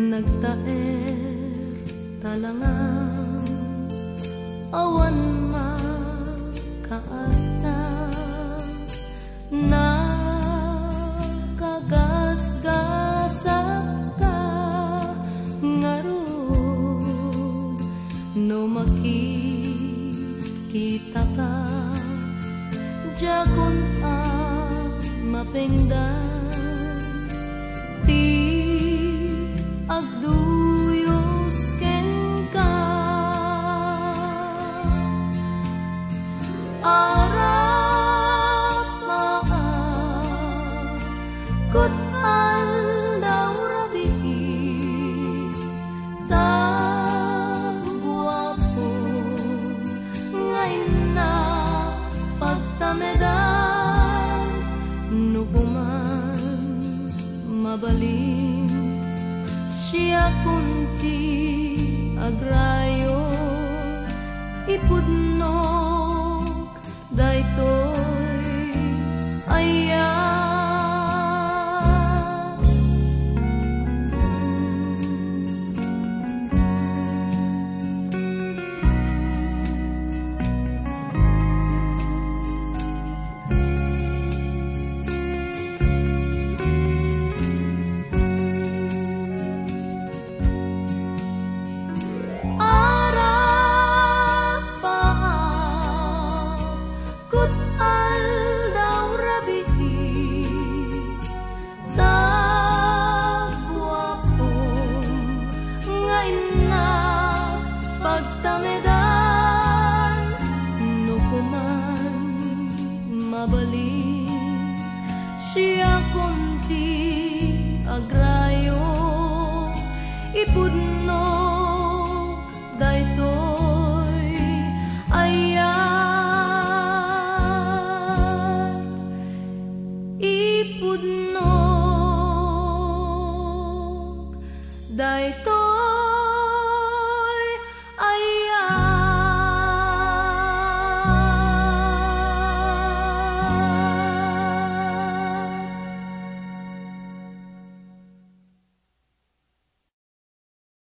nagtaer talangang awan makaata nakagasgasak ka ngaron no makikita ka jakon mapengdan ti agduyos ken ka arap maakot aldaw rabi taguapo ngayon na pagtamedan no puman mabalin siya kunti agrayo ipudnog daytoy ayat pagtamedan no kuman mabalik siya kunti agrayo ipudno daytoy ayat ipudno daytoy